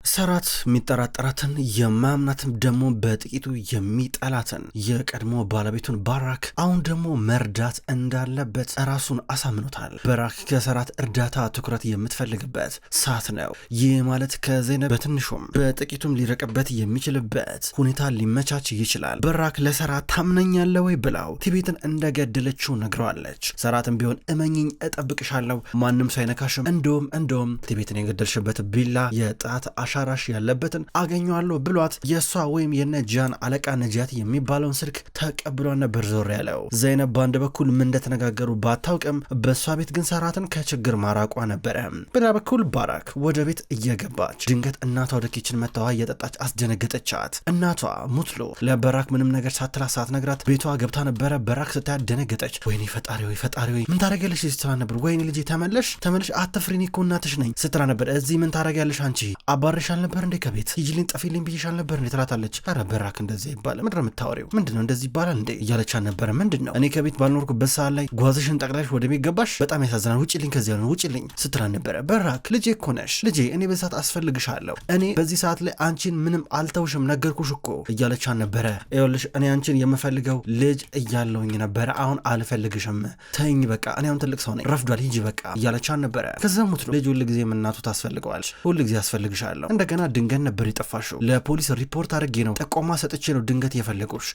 ሰራት የሚጠራጠራትን የማምናትም ደግሞ በጥቂቱ የሚጠላትን የቀድሞ ባለቤቱን ባራክ አሁን ደግሞ መርዳት እንዳለበት ራሱን አሳምኖታል። ባራክ ከሰራት እርዳታ ትኩረት የምትፈልግበት ሰዓት ነው። ይህ ማለት ከዜነብ በትንሹም በጥቂቱም ሊረቅበት የሚችልበት ሁኔታ ሊመቻች ይችላል። ባራክ ለሰራት ታምነኛለህ ወይ ብላው ቲቤትን እንደገደለችው ነግረዋለች። ሰራትም ቢሆን እመኝኝ እጠብቅሻለሁ፣ ማንም ሳይነካሽም፣ እንደውም ቲቤትን የገደልሽበት ቢላ የጣት አሻራሽ ያለበትን አገኘዋለሁ ብሏት የሷ ወይም የነጃን አለቃ ነጃት የሚባለውን ስልክ ተቀብሏን ነበር ዞር ያለው። ዘይነብ በአንድ በኩል ምን እንደተነጋገሩ ባታውቅም በሷ ቤት ግን ሰራትን ከችግር ማራቋ ነበረ። በሌላ በኩል ባራክ ወደ ቤት እየገባች ድንገት እናቷ ወደ ኪችን መታዋ እየጠጣች አስደነገጠቻት። እናቷ ሙትሎ ለበራክ ምንም ነገር ሳትላት ሳትነግራት ቤቷ ገብታ ነበረ። በራክ ስታያት ደነገጠች። ወይኔ ፈጣሪ ወይ ምን ታረጋለሽ ስትላ ነበር። ወይኔ ልጄ ተመለሽ አትፍሪኒ እኮ እናትሽ ነኝ ስትላ ነበር። እዚህ ምን ታረጋለሽ አንቺ አባርሽ አልነበር እንዴ ከቤት ይጅልኝ ጠፊልኝ ብዬሽ አልነበር እንዴ ትላታለች። ኧረ በራክ እንደዚህ ይባላል ምንድን ነው የምታወሪው? ምንድነው እንደዚህ ይባላል እንዴ እያለች አልነበረ? ምንድነው እኔ ከቤት ባልኖርኩበት ሰዓት ላይ ጓዝሽን ጠቅላሽ ወደ ቤት ገባሽ? በጣም ያሳዝናል። ውጪልኝ ከዚያ ነው ውጪልኝ ስትላ ነበረ። በራክ ልጄ እኮ ነሽ ልጄ፣ እኔ በዚህ ሰዓት አስፈልግሻለሁ፣ እኔ በዚህ ሰዓት ላይ አንቺን ምንም አልተውሽም ነገርኩሽ እኮ እያለች አልነበረ? ይኸውልሽ እኔ አንቺን የምፈልገው ልጅ እያለውኝ ነበረ፣ አሁን አልፈልግሽም፣ ተይኝ በቃ፣ እኔ አሁን ትልቅ ሰው ነኝ፣ ረፍዷል፣ ሂጂ በቃ እያለች አልነበረ? ከዛ ሙት ነው ልጅ ሁሉ ጊዜ እናቱ ታስፈልገዋለች፣ ሁሉ ጊዜ ያስፈልግሻለሁ። እንደገና ድንገት ነበር የጠፋሽው፣ ለፖሊስ ሪፖርት አድርጌ ነው ጠቆማ ሰጥቼ ነው ድንገት የፈለጉሽ።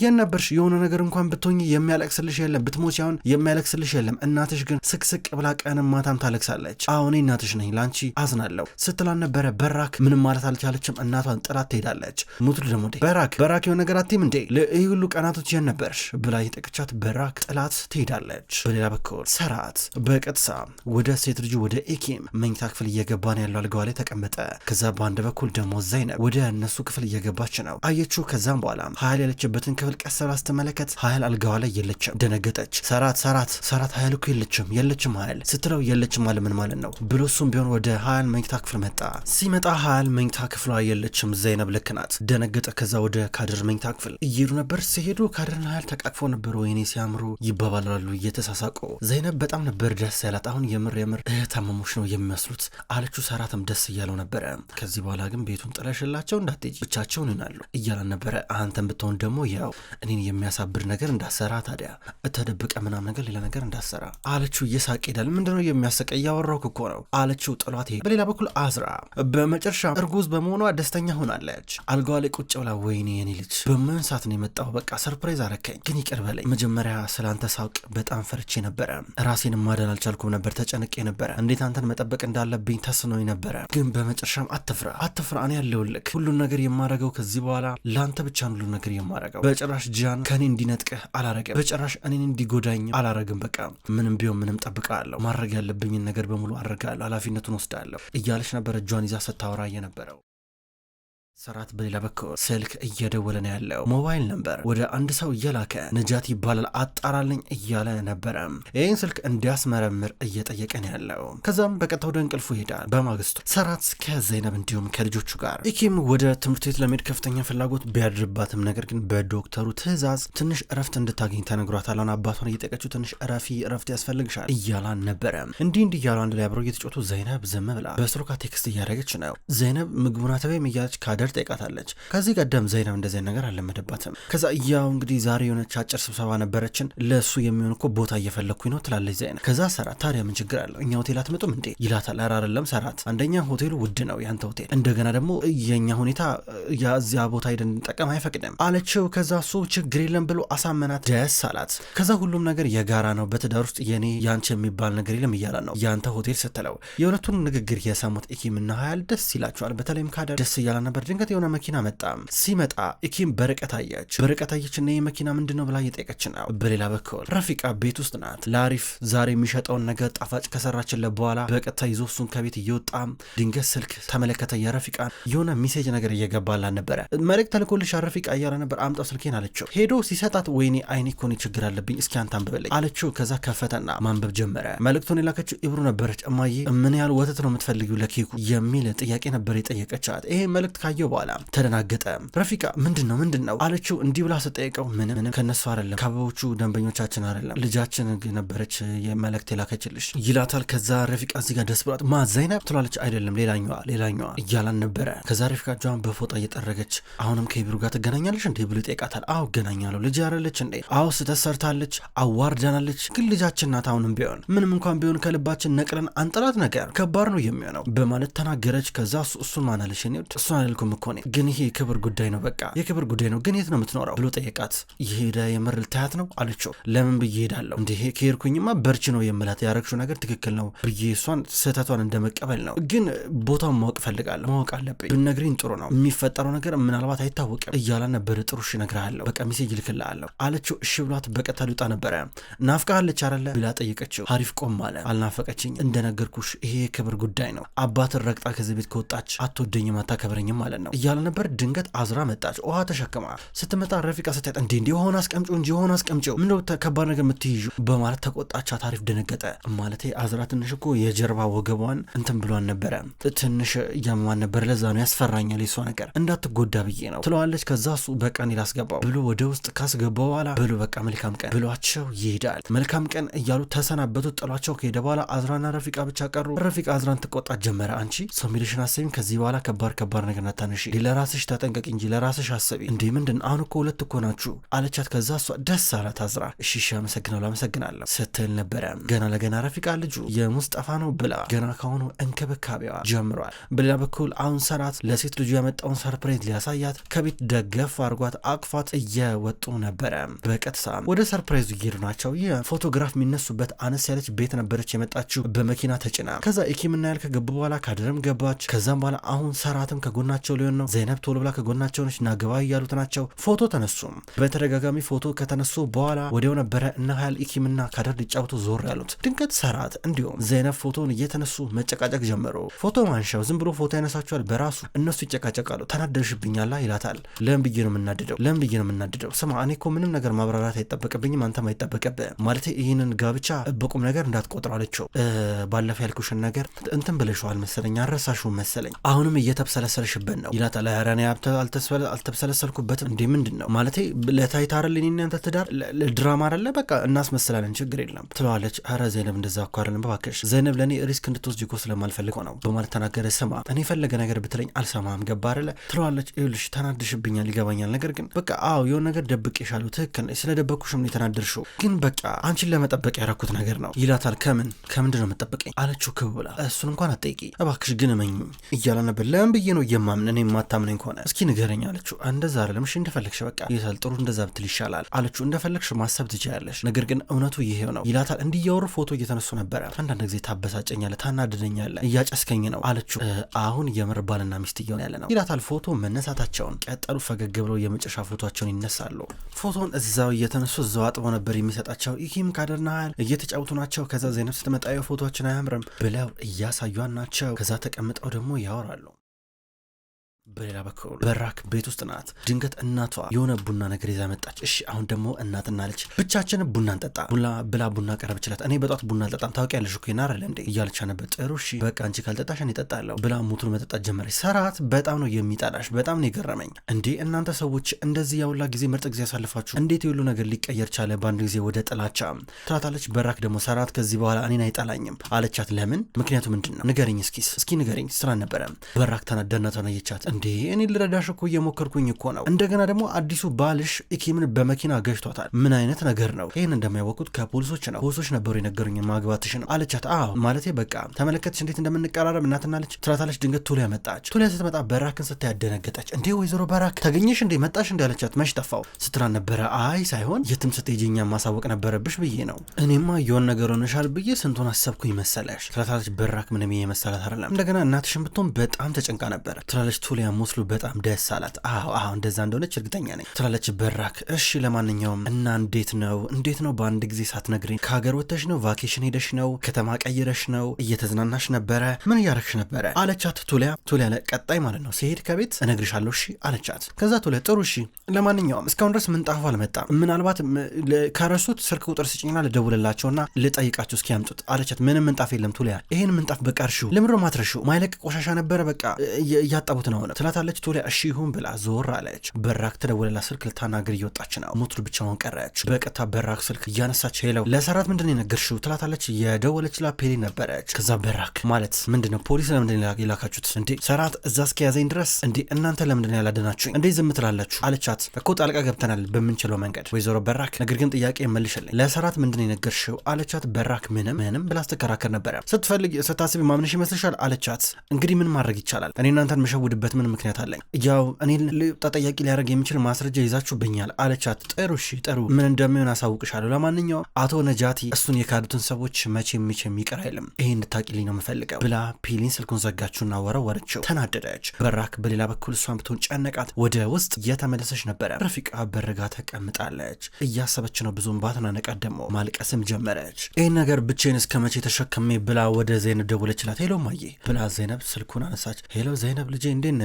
የነበርሽ የሆነ ነገር እንኳን ብትሆኝ የሚያለቅስልሽ የለም፣ ብትሞች አሁን የሚያለቅስልሽ የለም። እናትሽ ግን ስቅስቅ ብላ ቀንም ማታም ታለቅሳለች። አሁን እናትሽ ነኝ ላንቺ አዝናለሁ ስትላን ነበረ። በራክ ምንም ማለት አልቻለችም። እናቷን ጥላት ትሄዳለች። ሙትሉ ደግሞ በራክ የሆነ ነገር አትይም እንዴ ይህ ሁሉ ቀናቶች የነበርሽ ብላ የጠቅቻት በራክ ጥላት ትሄዳለች። በሌላ በኩል ሰራት በቀጥታ ወደ ሴት ልጁ ወደ ኤኪም መኝታ ክፍል እየገባ ነው ያለው። አልጋዋ ላይ ተቀመጠ። ከዛ በአንድ በኩል ደግሞ ዘይነብ ወደ እነሱ ክፍል እየገባች ነው አየችው። ከዛም በኋላ ሀያል ያለችበትን ክፍል ቀስ ብላ ስትመለከት ሀያል አልጋዋ ላይ የለችም። ደነገጠች። ሰራት ሀያል እኮ የለችም ሀያል ስትለው የለችም አለ ምን ማለት ነው ብሎ እሱም ቢሆን ወደ ሀያል መኝታ ክፍል መጣ። ሲመጣ ሀያል መኝታ ክፍሏ የለችም። ዘይነብ ልክ ናት። ደነገጠ። ከዛ ወደ ካድር መኝታ ክፍል እየሄዱ ነበር። ሲሄዱ ካድርና ሀያል ተቃቅፎ ነበር። ወይኔ ሲያምሩ ይባባላሉ እየተሳሳቁ። ዘይነብ በጣም ነበር ደስ ያላት። አሁን የምር ታመሞች ነው የሚመስሉት አለችው። ሰራትም ደስ እያለው ነበረ። ከዚህ በኋላ ግን ቤቱን ጥለሽላቸው እንዳትሄጂ ብቻቸውን ይናሉ እያላን ነበረ። አንተን ብትሆን ደግሞ ያው እኔን የሚያሳብድ ነገር እንዳሰራ ታዲያ ተደብቀ ምናም ነገር ሌላ ነገር እንዳሰራ አለችው። እየሳቅ ሄዳል። ምንድነው የሚያሰቀ? እያወራው እኮ ነው አለችው። ጥሏት ሄደ። በሌላ በኩል አዝራ በመጨረሻ እርጉዝ በመሆኗ ደስተኛ ሆናለች። አልጋዋ ላይ ቁጭ ብላ ወይኔ የኔ ልጅ በምን ሰዓት ነው የመጣው? በቃ ሰርፕራይዝ አረከኝ፣ ግን ይቅር በለኝ። መጀመሪያ ስላንተ ሳውቅ በጣም ፈርቼ ነበረ። ራሴን ማዳን አልቻልኩም ነበር፣ ተጨንቄ ነበረ። እንዴት አንተን መጠበቅ እንዳለብኝ ተስኖኝ ነበረ። ግን በመጨረሻም አትፍራ፣ እኔ ያለሁልህ። ሁሉን ነገር የማረገው ከዚህ በኋላ ለአንተ ብቻ ነው። ሁሉን ነገር የማረገው በጭራሽ ጃን ከኔ እንዲነጥቀህ አላረገም፣ በጭራሽ እኔን እንዲጎዳኝ አላረግም። በቃ ምንም ቢሆን ምንም ጠብቃለሁ፣ ማድረግ ያለብኝን ነገር በሙሉ አድርጋለሁ፣ ኃላፊነቱን ወስዳለሁ እያለች ነበር እጇን ይዛ ስታወራ የነበረው። ሰራት በሌላ በኩል ስልክ እየደወለ ነው ያለው። ሞባይል ነበር ወደ አንድ ሰው እየላከ ነጃት ይባላል አጣራልኝ እያለ ነበረ። ይህን ስልክ እንዲያስመረምር እየጠየቀ ነው ያለው። ከዛም በቀጥታ ወደ እንቅልፉ ይሄዳል። በማግስቱ ሰራት ከዘይነብ እንዲሁም ከልጆቹ ጋር ኢኪም ወደ ትምህርት ቤት ለመሄድ ከፍተኛ ፍላጎት ቢያድርባትም ነገር ግን በዶክተሩ ትዕዛዝ ትንሽ እረፍት እንድታገኝ ተነግሯታል። አሁን አባቷን እየጠየቀችው ትንሽ እረፍት ያስፈልግሻል እያላን ነበረ። እንዲህ እያሉ አንድ ላይ አብረው እየተጫወቱ ዘይነብ ዝም ብላ በስልኳ ቴክስት እያደረገች ነው። ዘይነብ ምግቡን አተበይም እያለች ካደር ጠይቃታለች። ከዚህ ቀደም ዘይነብ እንደዚህ ነገር አልለመደባትም። ከዛ ያው እንግዲህ ዛሬ የሆነች አጭር ስብሰባ ነበረችን፣ ለሱ የሚሆን እኮ ቦታ እየፈለግኩኝ ነው ትላለች ዘይነብ። ከዛ ሰራት ታዲያ ምን ችግር አለው እኛ ሆቴል አትመጡም እንዴ ይላታል። ኧረ አይደለም ሰራት፣ አንደኛ ሆቴሉ ውድ ነው ያንተ ሆቴል፣ እንደገና ደግሞ የኛ ሁኔታ ያዚያ ቦታ ሄደን እንጠቀም አይፈቅድም አለችው። ከዛ እሱ ችግር የለም ብሎ አሳመናት። ደስ አላት። ከዛ ሁሉም ነገር የጋራ ነው፣ በትዳር ውስጥ የኔ ያንቺ የሚባል ነገር የለም እያለ ነው ያንተ ሆቴል ስትለው። የሁለቱን ንግግር የሰሙት ኢኪምና ሀያል ደስ ይላቸዋል። በተለይም ካደር ደስ እያለ ነበር። ድንገት የሆነ መኪና መጣ። ሲመጣ ኢኪም በርቀት አየች እና ይህ መኪና ምንድነው ብላ እየጠየቀች ነው። በሌላ በኩል ረፊቃ ቤት ውስጥ ናት። ለአሪፍ ዛሬ የሚሸጠውን ነገር ጣፋጭ ከሰራችለት በኋላ በቀጥታ ይዞ እሱን ከቤት እየወጣ ድንገት ስልክ ተመለከተ። የረፊቃ የሆነ ሚሴጅ ነገር እየገባላት ነበረ። መልእክት ተልኮልሽ ረፊቃ እያለ ነበር። አምጣው ስልኬን አለችው። ሄዶ ሲሰጣት ወይኔ አይኔ እኮ ነው ችግር አለብኝ እስኪ አንተ አንብበልኝ አለችው። ከዛ ከፈተና ማንበብ ጀመረ። መልእክቱን የላከችው ኢብሩ ነበረች። እማዬ ምን ያህል ወተት ነው የምትፈልጊው ለኬኩ የሚል ጥያቄ ነበር የጠየቀቻት። ይሄ መልእክት ካየ ካየው በኋላ ተደናገጠ። ረፊቃ ምንድነው አለችው። እንዲህ ብላ ስጠይቀው ምንም ከነሱ አይደለም ከአበቦቹ ደንበኞቻችን አይደለም ልጃችን ነበረች የመልእክት የላከችልሽ ይላታል። ከዛ ረፊቃ እዚህ ጋር ደስ ብሏት ዘይነብ ትላለች። አይደለም ሌላኛዋ እያላን ነበረ። ከዛ ረፊቃ እጇን በፎጣ እየጠረገች አሁንም ከቢሩ ጋር ትገናኛለች እንዴ ብሎ ይጠይቃታል። አዎ እገናኛለሁ። ልጅ ያረለች እንዴ? አዎ ስተሰርታለች አዋርዳናለች፣ ግን ልጃችን ናት። አሁንም ቢሆን ምንም እንኳን ቢሆን ከልባችን ነቅለን አንጥላት ነገር ከባድ ነው የሚሆነው በማለት ተናገረች። ከዛ እሱን ማናለሽ ኔ እሱን አልልኩም እኮ እኔ ግን ይሄ የክብር ጉዳይ ነው፣ በቃ የክብር ጉዳይ ነው። ግን የት ነው የምትኖረው ብሎ ጠየቃት። የሄደ የምር ልታያት ነው አለችው። ለምን ብዬ ሄዳለሁ እንዴ ከሄድኩኝማ በርች ነው የምላት ያረግሽው ነገር ትክክል ነው ብዬ እሷን ስህተቷን እንደመቀበል ነው። ግን ቦታውን ማወቅ ፈልጋለሁ፣ ማወቅ አለብኝ። ብነግሪኝ ጥሩ ነው፣ የሚፈጠረው ነገር ምናልባት አይታወቅም እያላ ነበር። ጥሩ እሺ እነግርሃለሁ፣ በቃ ሜሴጅ ልክልሃለሁ አለችው። እሺ ብሏት በቀጥታ ሊወጣ ነበረ። ናፍቃለች አይደለ ብላ ጠየቀችው። አሪፍ ቆም አለ። አልናፈቀችኝ፣ እንደነገርኩሽ ይሄ የክብር ጉዳይ ነው። አባትን ረግጣ ከዚህ ቤት ከወጣች አትወደኝም አታከብረኝም ማለት ነው እያለ ነበር። ድንገት አዝራ መጣች። ውሃ ተሸክማ ስትመጣ ረፊቃ ስታያት እንዴ ሆነ አስቀምጪው እንጂ ሆነ አስቀምጪው ምን ከባድ ነገር የምትይዙ በማለት ተቆጣቻት። አሪፍ ደነገጠ። ማለቴ አዝራ ትንሽ እኮ የጀርባ ወገቧን እንትን ብሏን ነበረ፣ ትንሽ እያመማን ነበር። ለዛ ነው ያስፈራኛል የሷ ነገር እንዳትጎዳ ብዬ ነው ትለዋለች። ከዛ እሱ በቃ እኔ ላስገባው ብሎ ወደ ውስጥ ካስገባው በኋላ ብሎ በቃ መልካም ቀን ብሏቸው ይሄዳል። መልካም ቀን እያሉ ተሰናበቱት። ጥሏቸው ከሄደ በኋላ አዝራና ረፊቃ ብቻ ቀሩ። ረፊቃ አዝራን ትቆጣት ጀመረ። አንቺ ሰው ሚልሽን አሰቢም፣ ከዚህ በኋላ ከባድ ነገር ናታንሺ፣ ለራስሽ ተጠንቀቂ እንጂ ለራስሽ አሰቢ። እንዴ ምንድን አሁን እኮ ሁለት እኮ ናችሁ አለቻት። ከዛ እሷ ደስ አላት። አዝራ እሺ አመሰግናለሁ ስትል ነበረ። ገና ለገና ረፊቃ ልጁ የሙስጠፋ ነው ብላ ገና ከሆኑ እንክብካቤዋ ጀምሯል። በሌላ በኩል አሁን ሰራት ለሴት ልጁ ያመጣውን ሰርፕራይዝ ሊያሳያት ከቤት ደገፍ አርጓት አቅፏት እየወጡ ነበረ። በቀጥታ ወደ ሰርፕራይዙ እየሄዱ ናቸው። ፎቶግራፍ የሚነሱበት አነስ ያለች ቤት ነበረች የመጣችው በመኪና ተጭና። ከዛ ኢኪምና ያል ከገቡ በኋላ ካደረም ገባች። ከዛም በኋላ አሁን ሰራትም ከጎናቸው ሊሆን ነው። ዘይነብ ቶሎ ብላ ከጎናቸው ነች። ናገባ እያሉት ናቸው። ፎቶ ተነሱ። በተደጋጋሚ ፎቶ ከተነሱ በኋላ ወዲያው ነበረ እና ሀያል ኢኪምና ካደር ሊጫወቱ ዞር ያሉት። ድንገት ሰራት እንዲሁም ዘይነብ ፎቶን እየተነሱ መጨቃጨቅ ጀመሩ። ፎቶ ማንሻው ዝም ብሎ ፎቶ ያነሳቸዋል በራሱ እነሱ ይጨቃጨቃሉ። ተናደርሽብኛላ ይላታል። ለምን ብዬ ነው የምናድደው? ስማ እኔ እኮ ምንም ነገር ማብራራት አይጠበቅብኝም፣ አንተም አይጠበቅብህ። ማለት ይህንን ጋብቻ በቁም ነገር እንዳትቆጥረው አለችው። ባለፈ ያልኩሽን ነገር እንትን ብለሽዋል መሰለኝ፣ አረሳሽው መሰለኝ፣ አሁንም እየተብሰለሰልሽበት ነው ይላታል። ኧረ እኔ አልተብሰለሰልኩበትም። እንዴ ምንድን ነው ማለቴ ለታይታ አይደል እኔና አንተ ትዳር ድራማ አይደለ በቃ እናስመስላለን ችግር የለም ትለዋለች። ኧረ ዘይነብ እንደዛ እኮ አይደለም እባክሽ፣ ዘይነብ ለእኔ ሪስክ እንድትወስጂ እኮ ስለማልፈልግ ነው በማለት ተናገረ። ስማ እኔ ፈለገ ነገር ብትለኝ አልሰማም ገባ አይደለ ትለዋለች። ይኸውልሽ ተናድሽብኛል ይገባኛል፣ ነገር ግን በቃ አዎ የሆነ ነገር ደብቄሻለሁ ትክክል ነኝ፣ ስለደበኩሽም ነው የተናደርሽው፣ ግን በቃ አንቺን ለመጠበቅ ያረኩት ነገር ነው ይላታል። ከምንድን ነው የምጠበቀኝ አለችው ክብ ብላ። እሱን እንኳን አትጠይቂ እባክሽ ግን እመኝ እያለ ነበር። ለምን ብዬ ነው የማምን እኔ የማታምነኝ ከሆነ እስኪ ንገረኝ አለችው። እንደዛ አይደለም እሺ እንደፈለግሽ በቃ ይሳል ጥሩ እንደዛ ብትል ይሻላል አለችው። እንደፈለግሽ ማሰብ ትችያለሽ፣ ነገር ግን እውነቱ ይሄው ነው ይላታል። እንዲያወሩ ፎቶ እየተነሱ ነበረ። አንዳንድ ጊዜ ታበሳጨኛለህ፣ ታናድደኛለህ፣ እያጨስከኝ ነው አለችው። አሁን የምር ባልና ሚስት እየሆነ ያለ ነው ይላታል። ፎቶ መነሳታቸውን ቀጠሉ። ፈገግ ብለው የመጨረሻ ፎቶቸውን ይነሳሉ። ፎቶን እዛው እየተነሱ እዛው አጥቦ ነበር የሚሰጣቸው። ኢኪም ካደርና ሀያል እየተጫወቱ ናቸው። ከዛ ዘይነብ ስትመጣ ፎቶችን አያምርም ብለው እያሳዩን ናቸው። ከዛ ተቀምጠው ደግሞ ያወራሉ። በሌላ በኩል በራክ ቤት ውስጥ ናት። ድንገት እናቷ የሆነ ቡና ነገር ይዛ መጣች። እሺ አሁን ደግሞ እናትና ልጅ ብቻችን ቡና እንጠጣ ብላ ቡና ቀረበችላት። እኔ በጧት ቡና አልጠጣም ታውቂያለሽ እኮ ይናረል እንዴ እያለች ነበር። ጥሩ እሺ በቃ አንቺ ካልጠጣሽ እኔ እጠጣለሁ ብላ ሙቱን መጠጣት ጀመረች። ሰራት በጣም ነው የሚጣላሽ፣ በጣም ነው የገረመኝ። እንዴ እናንተ ሰዎች እንደዚህ ያውላ ጊዜ ምርጥ ጊዜ ያሳልፋችሁ እንዴት የሁሉ ነገር ሊቀየር ቻለ በአንድ ጊዜ ወደ ጥላቻ ትላታለች። በራክ ደግሞ ሰራት ከዚህ በኋላ እኔን አይጠላኝም አለቻት። ለምን ምክንያቱ ምንድን ነው ንገረኝ እስኪ ንገረኝ ስራ ነበረ። በራክ ተናደና ተነየቻት። እንዴ እኔ ልረዳሽ እኮ እየሞከርኩኝ እኮ ነው። እንደገና ደግሞ አዲሱ ባልሽ ኢኪምን በመኪና ገጭቷታል። ምን አይነት ነገር ነው? ይህን እንደሚያወቁት ከፖሊሶች ነው። ፖሊሶች ነበሩ የነገሩኝ ማግባትሽ ነው አለቻት። አዎ ማለቴ በቃ ተመለከትሽ እንዴት እንደምንቀራረብ እናትና ልጅ ትላታለች። ድንገት ቱሊያ መጣች። ቱሊያ ስትመጣ በራክን ስታይ ያደነገጠች። እንዴ ወይዘሮ በራክ ተገኘሽ እንዴ መጣሽ እንዴ አለቻት። መች ጠፋው ስትላን ነበረ። አይ ሳይሆን የትም ስትሄጂኛ ማሳወቅ ነበረብሽ ብዬ ነው። እኔማ የሆን ነገር ሆነሻል ብዬ ስንቱን አሰብኩኝ መሰለሽ ትላታለች። በራክ ምንም የመሰላት አይደለም። እንደገና እናትሽን ብትሆን በጣም ተጨንቃ ነበረ ትላለች ቱሊያ። ሙስሉ በጣም ደስ አላት። አዎ እንደዛ እንደሆነች እርግጠኛ ነኝ ትላለች በራክ። እሺ ለማንኛውም እና እንዴት ነው በአንድ ጊዜ ሳትነግሪኝ? ከሀገር ወጥተሽ ነው? ቫኬሽን ሄደሽ ነው? ከተማ ቀይረሽ ነው? እየተዝናናሽ ነበረ? ምን እያረግሽ ነበረ አለቻት ቱሊያ ቀጣይ ማለት ነው ሲሄድ ከቤት እነግርሻለሁ እሺ አለቻት። ከዛ ቱሊያ ጥሩ እሺ ለማንኛውም እስካሁን ድረስ ምንጣፉ አልመጣም፣ ምናልባት ከረሱት ስልክ ቁጥር ስጭኝና ልደውልላቸውና ልጠይቃቸው እስኪያምጡት አለቻት። ምንም ምንጣፍ የለም ቱሊያ፣ ይሄን ምንጣፍ በቃ እርሺው፣ ለምሮ ማትረሺው ማይለቅ ቆሻሻ ነበረ፣ በቃ እያጠቡት ነው አይሆንም ትላታለች። ቶሊያ እሺ ይሁን ብላ ዞር አለች። በራክ ተደወለላ ስልክ ልታናግር እየወጣች ነው። ሙቱድ ብቻውን ቀረች። በቀጥታ በራክ ስልክ እያነሳች ሄለው ለሰራት ምንድነው የነገርሽው ትላታለች። የደወለችላት ፔሊ ነበረች። ከዛ በራክ ማለት ምንድነው ፖሊስ ለምንድነው የላካችሁት እንዴ? ሰራት እዛ እስከያዘኝ ድረስ እንዴ እናንተ ለምንድነው ያላደናችሁኝ እንዴ ዝም ትላላችሁ አለቻት። እኮ ጣልቃ ገብተናል በምንችለው መንገድ ወይዘሮ በራክ፣ ነገር ግን ጥያቄ መልሽልኝ ለሰራት ምንድነው የነገርሽው አለቻት። በራክ ምንም ብላ ስትከራከር ነበረ። ስትፈልግ ስታስቢ ማምንሽ ይመስልሻል አለቻት። እንግዲህ ምን ማድረግ ይቻላል? እኔ እናንተን መሸውድበት ምን ምክንያት አለኝ? ያው እኔ ተጠያቂ ሊያደርግ የሚችል ማስረጃ ይዛችሁብኛል አለቻት። ጥሩ እሺ ጥሩ፣ ምን እንደሚሆን አሳውቅሻለሁ። ለማንኛውም አቶ ነጃቲ እሱን የካዱትን ሰዎች መቼም ይቅር አይልም። ይሄ እንድታቂልኝ ነው የምፈልገው ብላ ፒሊን ስልኩን ዘጋችሁና ወረወረችው። ተናደደች። በራክ በሌላ በኩል እሷን ብትሆን ጨነቃት። ወደ ውስጥ እየተመለሰች ነበረ። ረፊቃ በርጋ ተቀምጣለች። እያሰበች ነው። ብዙም ባትናነቃት ደግሞ ማልቀስም ጀመረች። ይህን ነገር ብቻዬን እስከ መቼ ተሸክሜ ብላ ወደ ዘይነብ ደወለችላት። ሄሎ ማዬ ብላ ዘይነብ ስልኩን አነሳች። ሄሎ ዘይነብ ልጄ እንዴት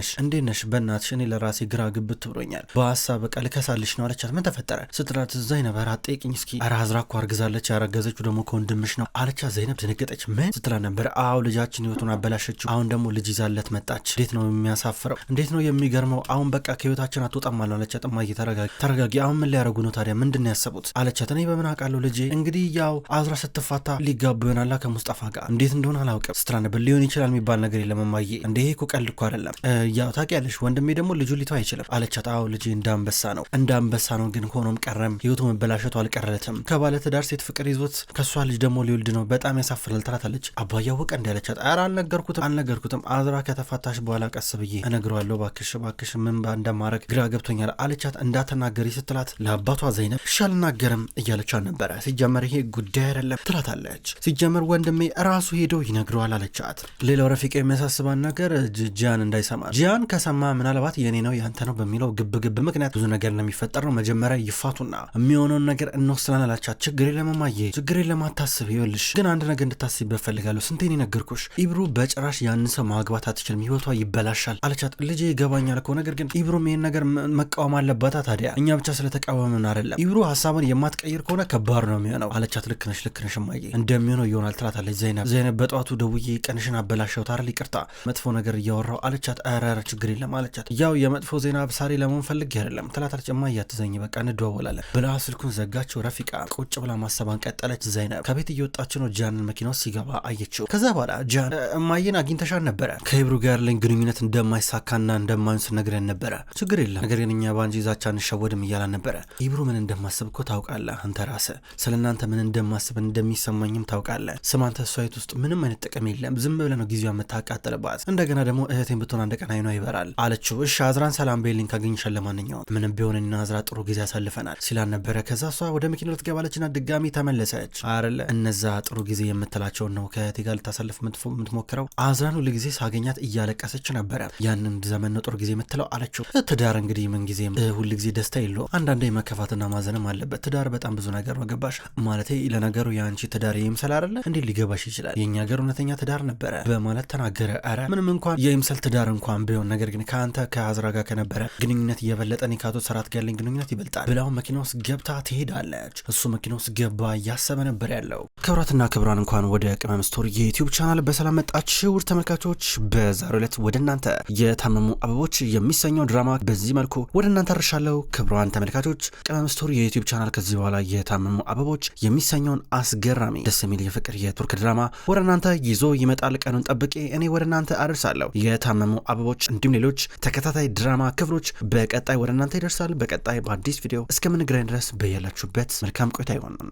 ነሽ? በእናትሽ እኔ ለራሴ ግራ ግብት ብሎኛል። በሀሳብ በቃ ልከሳልሽ ነው አለቻት። ምን ተፈጠረ ስትላት ዘይነብ ኧረ አትጠይቅኝ እስኪ፣ ኧረ አዝራ እኮ አርግዛለች፣ ያረገዘችው ደግሞ ከወንድምሽ ነው አለቻት። ዘይነብ ደነገጠች። ምን ስትላት ነበር? አዎ ልጃችን ህይወቱን አበላሸችው። አሁን ደግሞ ልጅ ይዛለት መጣች። እንዴት ነው የሚያሳፍረው! እንዴት ነው የሚገርመው! አሁን በቃ ከህይወታችን አትወጣም አለቻት። እማዬ ተረጋጊ። አሁን ምን ሊያረጉ ነው ታዲያ? ምንድን ነው ያሰቡት አለቻት። እኔ በምን አውቃለሁ ልጄ፣ እንግዲህ ያው አዝራ ስትፋታ ሊጋቡ ይሆናላ ከሙስጣፋ ጋር፣ እንዴት እንደሆነ አላውቅም ስትላት ነበር። ሊሆን ይችላል የሚባል ነገር የለም እማዬ፣ እንደ ይሄ እኮ ቀልድ እኮ አይደለም። ያው ታውቂያለሽ ወንድሜ ደግሞ ልጁ ሊተው አይችልም አለቻት። አዎ ልጄ እንዳንበሳ ነው፣ ግን ሆኖም ቀረም ህይወቱ መበላሸቱ አልቀረለትም። ከባለ ትዳር ሴት ፍቅር ይዞት ከሷ ልጅ ደግሞ ሊወልድ ነው። በጣም ያሳፍራል ትላታለች። አባዬ አወቀ እንዴ አለቻት። ኧረ አልነገርኩትም አዝራ ከተፋታሽ በኋላ ቀስ ብዬ እነግረዋለሁ። ባክሽ ምን እንደማረግ ግራ ገብቶኛል አለቻት። እንዳትናገሪ ስትላት ለአባቷ ዘይነብ እሺ አልናገርም እያለቻት ነበረ። ሲጀመር ይሄ ጉዳይ አይደለም ትላታለች። ሲጀመር ወንድሜ ራሱ ሄዶ ይነግረዋል አለቻት። ሌላው ረፊቃ የሚያሳስባን ነገር ጂያን እንዳይሰማ። ጂያን ከሰማ ምናልባት የኔ ነው ያንተ ነው በሚለው ግብ ምክንያት ብዙ ነገር እንደሚፈጠር ነው። መጀመሪያ ይፋቱና የሚሆነውን ነገር እንወስናለን አለቻት። ችግር የለም እማዬ፣ ችግር የለም አታስብ። ይኸውልሽ ግን አንድ ነገር እንድታስብ እፈልጋለሁ። ስንቴን ነገርኩሽ፣ ኢብሩ በጭራሽ ያንን ሰው ማግባት አትችልም፣ ህይወቷ ይበላሻል አለቻት። ልጄ ይገባኛል እኮ ነገር ግን ኢብሩም ይሄን ነገር መቃወም አለባታ። ታዲያ እኛ ብቻ ስለተቃወምን አይደለም፣ ኢብሩ ሀሳቡን የማትቀይር ከሆነ ከባድ ነው የሚሆነው አለቻት። ልክ ነሽ እማዬ፣ እንደሚሆነው ይሆናል ትላታለች ዘይነብ። በጠዋቱ ደውዬ ቀንሽን አበላሸሁት አይደል፣ ይቅርታ መጥፎ ነገር እያወራው አለቻት። ኧረ ችግር የለም አለቻት። ያው የመጥፎ ዜና አብሳሪ ለመሆን ፈልጌ አይደለም ትላታለች። እማዬ አትዘኝ በቃ እንደዋወላለን ብላ ስልኩን ዘጋችው። ረፊቃ ቁጭ ብላ ማሰባን ቀጠለች። ዘይነብ ከቤት እየወጣች ነው። ጃንን መኪና ውስጥ ሲገባ አየችው። ከዛ በኋላ ጃን እማዬን አግኝተሻል ነበረ፣ ከኢብሩ ጋር ያለኝ ግንኙነት እንደማይሳካና እንደማይሆን ስነግረን ነበረ። ችግር የለም ነገር ግን እኛ ባንጂ ዛቻ እንሸወድም እያላን ነበረ። ኢብሩ ምን እንደማስብ እኮ ታውቃለህ አንተ ራስህ፣ ስለ እናንተ ምን እንደማስብ እንደሚሰማኝም ታውቃለህ። ስማንተ እሷ ቤት ውስጥ ምንም አይነት ጥቅም የለም፣ ዝም ብለህ ነው ጊዜዋ የምታቃጥልባት። እንደገና ደግሞ እህቴን ብትሆን አንድ ቀን አይኗ ይበራል አለችው። እሺ አዝራን ሰላም በይልኝ ካገኝሻል፣ ለማንኛውም ምንም ቢሆን እና አዝራ ጥሩ ጊዜ ያሳልፈናል ሲላን ነበረ። ከዛ እሷ ወደ መኪናው ልትገባለችና ድጋሚ ተመለሰች። አይደለ እነዛ ጥሩ ጊዜ የምትላቸውን ነው ከእህቴ ጋር ልታሳልፍ የምትሞክረው። አዝራን ሁሉ ጊዜ ሳገኛት እያለቀሰች ነበረ። ያንን ዘመን ነው ጥሩ ጊዜ የምትለው አለችው። ትዳር እንግዲህ ምን ጊዜም ሁሉ ጊዜ ደስታ የለውም፣ አንዳንዴ መከፋትና ማዘንም አለበት። ትዳር በጣም ብዙ ነገር ነው ገባሽ? ማለቴ ለነገሩ የአንቺ ትዳር ይምሰል አይደለ እንዴ ሊገባሽ ይችላል፣ የኛ ሀገር እውነተኛ ትዳር ነበረ በማለት ተናገረ። አረ ምንም እንኳን የይምሰል ትዳር እንኳን ቢሆን ነገር ግን ከአንተ ከአዝራ ጋር ከነበረ ግንኙነት እየበለጠ እኔ ከአቶ ሰራት ጋር ያለኝ ግንኙነት ይበልጣል ብላው መኪና ውስጥ ገብታ ትሄዳለች። እሱ መኪና ውስጥ ገባ እያሰበ ነበር ያለው። ክብራትና ክብራን እንኳን ወደ ቅመም ስቶሪ የዩቲዩብ ቻናል በሰላም መጣችሁ ውድ ተመልካቾች። በዛሬው ዕለት ወደ እናንተ የታመሙ አበቦች የሚሰኘው ድራማ በዚህ መልኩ ወደ እናንተ አርሻለሁ። ክብራን ተመልካቾች ቅመም ስቶሪ የዩቲዩብ ቻናል ከዚህ በኋላ የታመሙ አበቦች የሚሰኘውን አስገራሚ ደስ የሚል የፍቅር የቱርክ ድራማ ወደ እናንተ ይዞ ይመጣል። ቀኑን ጠብቄ እኔ ወደ እናንተ አደርሳለሁ። የታመሙ አበቦች እንዲሁም ሌሎች ተከታታይ ድራማ ክፍሎች በቀጣይ ወደ እናንተ ይደርሳል። በቀጣይ በአዲስ ቪዲዮ እስከምንገናኝ ድረስ በያላችሁበት መልካም ቆይታ ይሆን።